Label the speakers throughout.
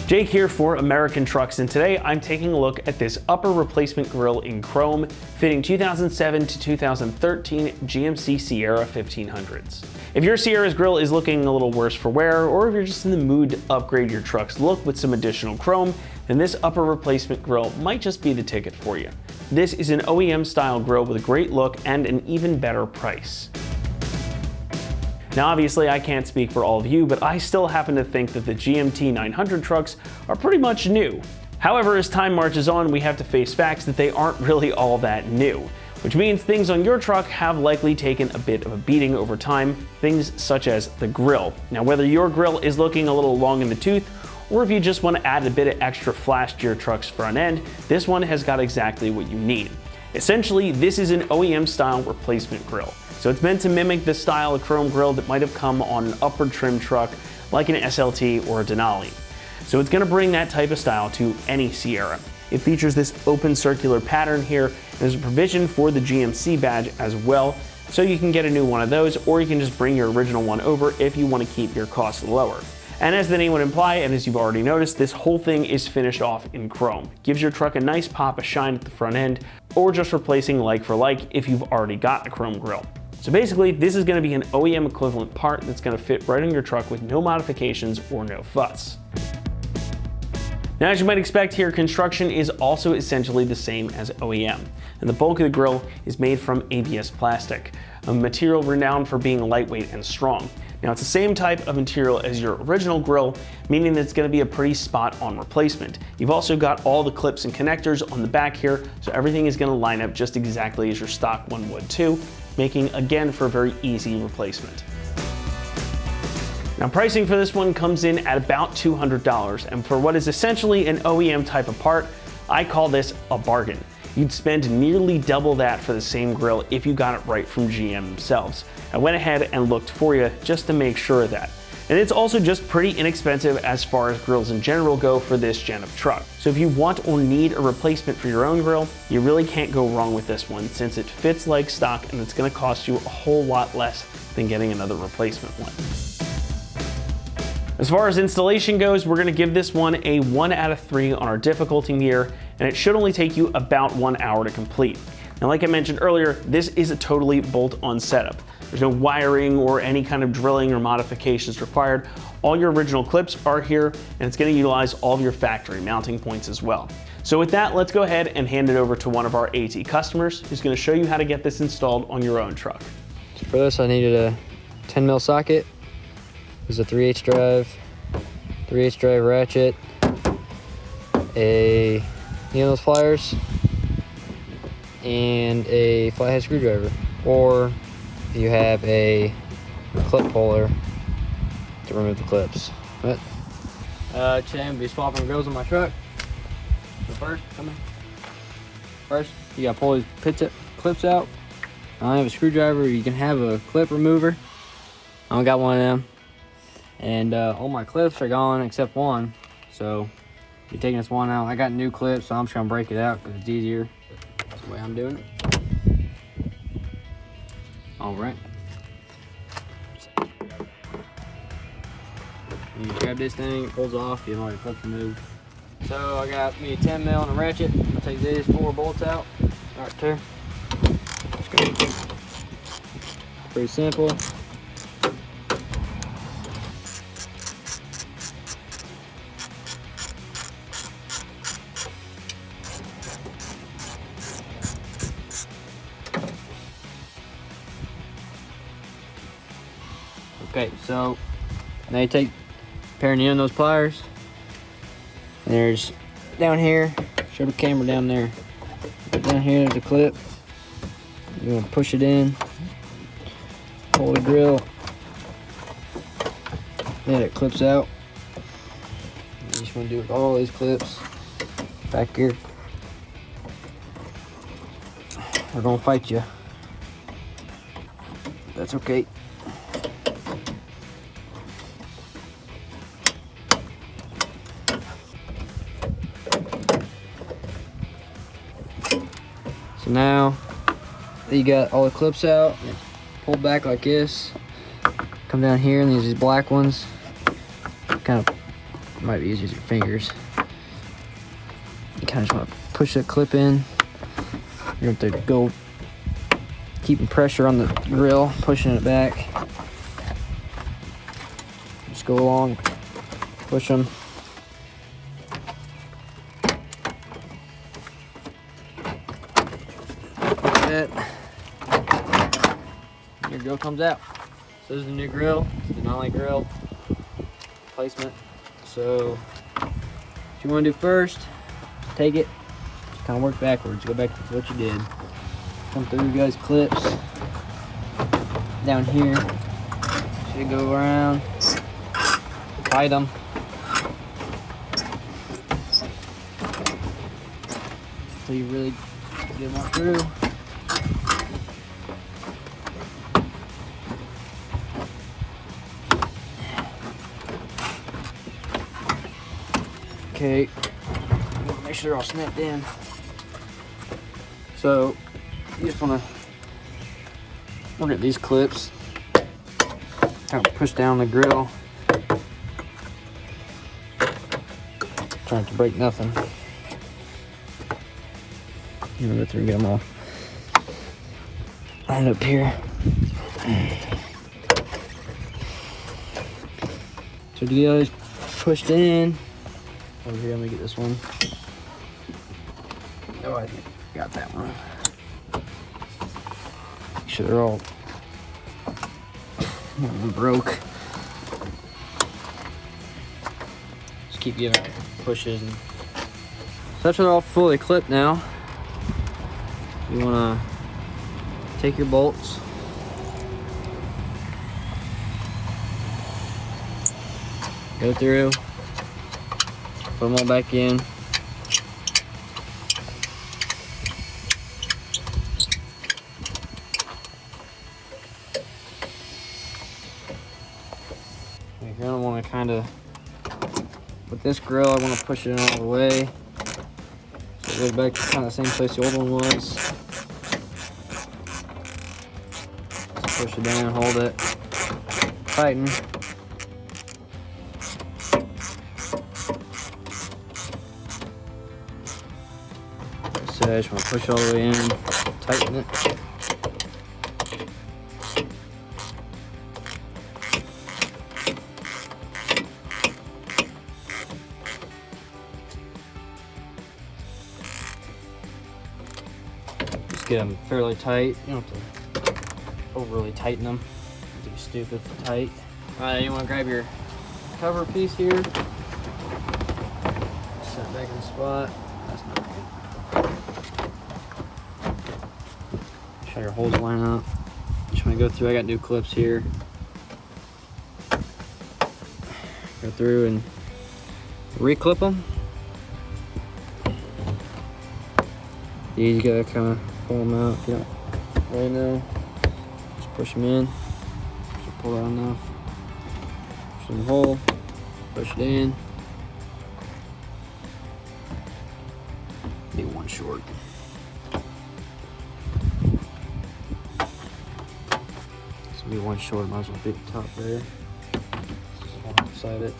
Speaker 1: Jake here for American Trucks, and today I'm taking a look at this upper replacement grille in chrome fitting 2007 to 2013 GMC Sierra 1500s. If your Sierra's grille is looking a little worse for wear, or if you're just in the mood to upgrade your truck's look with some additional chrome, then this upper replacement grille might just be the ticket for you. This is an OEM style grille with a great look and an even better price. Now obviously I can't speak for all of you, but I still happen to think that the GMT 900 trucks are pretty much new. However, as time marches on, we have to face facts that they aren't really all that new, which means things on your truck have likely taken a bit of a beating over time, things such as the grille. Now whether your grille is looking a little long in the tooth, or if you just want to add a bit of extra flash to your truck's front end, this one has got exactly what you need. Essentially, this is an OEM style replacement grille. So it's meant to mimic the style of chrome grille that might have come on an upward trim truck like an SLT or a Denali. So it's going to bring that type of style to any Sierra. It features this open circular pattern here, and there's a provision for the GMC badge as well, so you can get a new one of those, or you can just bring your original one over if you want to keep your costs lower. And as the name would imply, and as you've already noticed, this whole thing is finished off in chrome. Gives your truck a nice pop of shine at the front end, or just replacing like for like if you've already got a chrome grille. So basically, this is going to be an OEM equivalent part that's going to fit right on your truck with no modifications or no fuss. Now, as you might expect here, construction is also essentially the same as OEM, and the bulk of the grille is made from ABS plastic, a material renowned for being lightweight and strong. Now, it's the same type of material as your original grille, meaning that it's going to be a pretty spot-on replacement. You've also got all the clips and connectors on the back here, so everything is going to line up just exactly as your stock one would too, making, again, for a very easy replacement. Now, pricing for this one comes in at about $200, and for what is essentially an OEM type of part, I call this a bargain. You'd spend nearly double that for the same grille if you got it right from GM themselves. I went ahead and looked for you just to make sure of that. And it's also just pretty inexpensive as far as grills in general go for this gen of truck. So if you want or need a replacement for your own grill, you really can't go wrong with this one, since it fits like stock and it's going to cost you a whole lot less than getting another replacement one. As far as installation goes, we're going to give this one a 1 out of 3 on our difficulty meter, and it should only take you about 1 hour to complete. Now, like I mentioned earlier, this is a totally bolt-on setup. There's no wiring or any kind of drilling or modifications required. All your original clips are here, and it's going to utilize all of your factory mounting points as well. So with that, let's go ahead and hand it over to one of our AT customers who's going to show you how to get this installed on your own truck.
Speaker 2: So for this, I needed a 10 mil socket. There's a 3/8 drive, 3/8 drive ratchet, a needle pliers, and a flathead screwdriver. Or you have a clip puller to remove the clips. But today I'm gonna be swapping grills on my truck. So first, come in. First, you gotta pull these clips out. I don't have a screwdriver. You can have a clip remover. I don't got one of them. And all my clips are gone except one. So you're taking this one out. I got new clips, so I'm just gonna break it out because it's easier. That's the way I'm doing it. All right. You grab this thing, it pulls off, you know, your clips removed. So I got me a 10 mil and a ratchet. I'll take these 4 bolts out. Right there. Pretty simple. Okay, so now you take pairing in those pliers. There's down here, show the camera down there. Down here there's a clip. You want to push it in, pull the grill. Then it clips out. You just want to do it with all these clips back here. They're gonna fight you. That's okay. So now that you got all the clips out, pull back like this, come down here and there's these black ones, kind of It might be easier with your fingers. You kind of just want to push that clip in. You have to go keeping pressure on the grill, pushing it back. Just go along, push them. Like that. Your grill comes out. So this is the new grill, it's the Denali grill replacement. So what you want to do first, take it, just kind of work backwards, go back to what you did. Come through you guys' clips down here. Should go around, tight them. So you really get them all through. Okay, make sure they're all snapped in. So you just want to look at these clips, kind of push down the grill, trying to break nothing. I'm gonna go through and get them all lined up here. So to get those pushed in, over here, let me get this one. Oh, I got that one. Make sure they're all broke. Just keep giving pushes. And so after they're all fully clipped now, you want to take your bolts, go through, put them all back in. You're gonna want to kind of, with this grill, I want to push it in all the way. So it goes back to kind of the same place the old one was. Just push it down, hold it, tighten. So I just want to push all the way in, tighten it. Just get them fairly tight. You don't have to overly tighten them. Don't be stupid tight. Alright, you want to grab your cover piece here. Set it back in the spot. That's not good. Try your holes line up. Just want to go through. I got new clips here. Go through and re-clip them. You gotta kind of pull them out if you don't really know. Just push them in. Just pull out enough. Push in the hole. Push it in. Be one short. Be one short, might as well be the top there. Just hold beside it.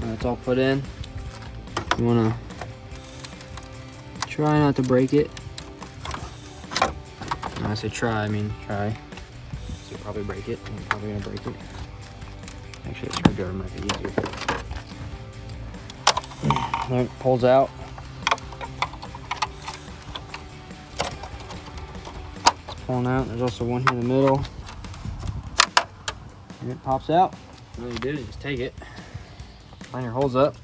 Speaker 2: When it's all put in, you want to try not to break it. When I say try, I mean try. So you'll probably break it. You're probably gonna break it. Actually, a screwdriver might be easier. There it pulls out. It's pulling out. There's also one here in the middle. And it pops out. All you do is just take it, line your holes up.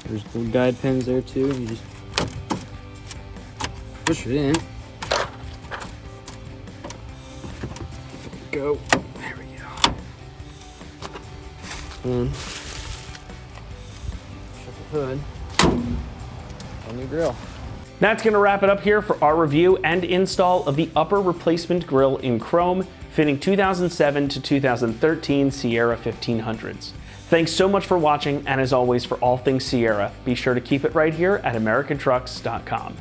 Speaker 2: There's little guide pins there too. You just push it in. Go. There we go. And shut the hood on your grill.
Speaker 1: That's going to wrap it up here for our review and install of the upper replacement grill in chrome, fitting 2007 to 2013 Sierra 1500s. Thanks so much for watching, and as always, for all things Sierra, be sure to keep it right here at AmericanTrucks.com.